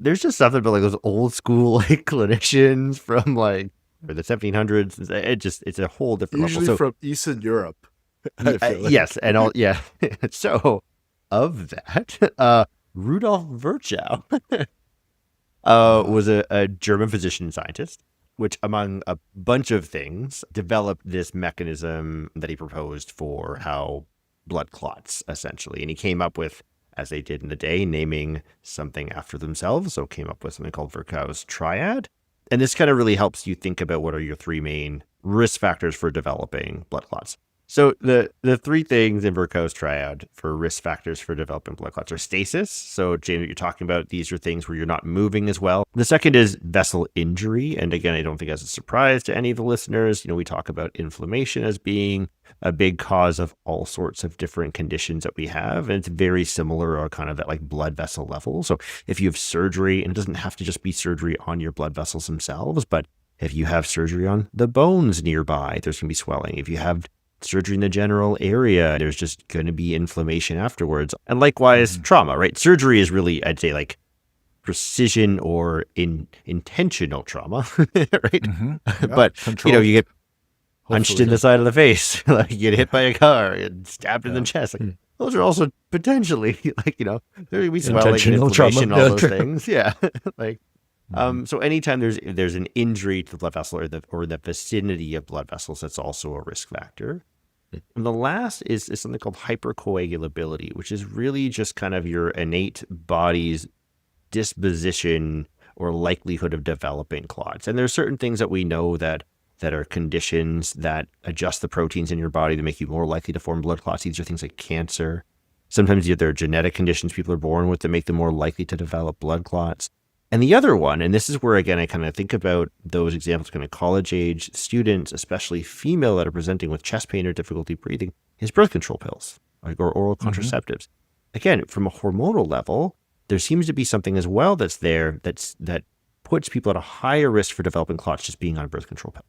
there's just something about like those old school like clinicians from like the 1700s. It's a whole different Usually level. So from Eastern Europe. I feel like. yes, and all So of that, Rudolf Virchow was a German physician and scientist, which among a bunch of things developed this mechanism that he proposed for how blood clots essentially, and he came up with, as they did in the day, naming something after themselves. So came up with something called Virchow's triad. And this kind of really helps you think about what are your three main risk factors for developing blood clots. So the three things in Virchow's triad for risk factors for developing blood clots are stasis. So James, what you're talking about, these are things where you're not moving as well. The second is vessel injury. And again, I don't think that's a surprise to any of the listeners. We talk about inflammation as being a big cause of all sorts of different conditions that we have. And it's very similar or kind of at like blood vessel level. So if you have surgery, and it doesn't have to just be surgery on your blood vessels themselves, but if you have surgery on the bones nearby, there's going to be swelling. If you have surgery in the general area, there's just going to be inflammation afterwards. And likewise, trauma, right? Surgery is really, I'd say, like precision or intentional trauma, right? But, Controlled. you get punched in the side of the face, like you get hit by a car and stabbed in the chest. Like, those are also potentially like, there will be swelling and inflammation, all those things. Yeah. Like, so anytime there's an injury to the blood vessel or the vicinity of blood vessels, that's also a risk factor. And the last is something called hypercoagulability, which is really just kind of your innate body's disposition or likelihood of developing clots. And there's certain things that we know that are conditions that adjust the proteins in your body to make you more likely to form blood clots. These are things like cancer. Sometimes there are genetic conditions people are born with that make them more likely to develop blood clots. And the other one, and this is where, again, I kind of think about those examples, kind of college-age students, especially female that are presenting with chest pain or difficulty breathing, is birth control pills or oral contraceptives. Again, from a hormonal level, there seems to be something as well that's there that puts people at a higher risk for developing clots just being on a birth control pill.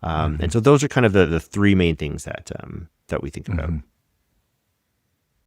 And so those are kind of the three main things that we think about.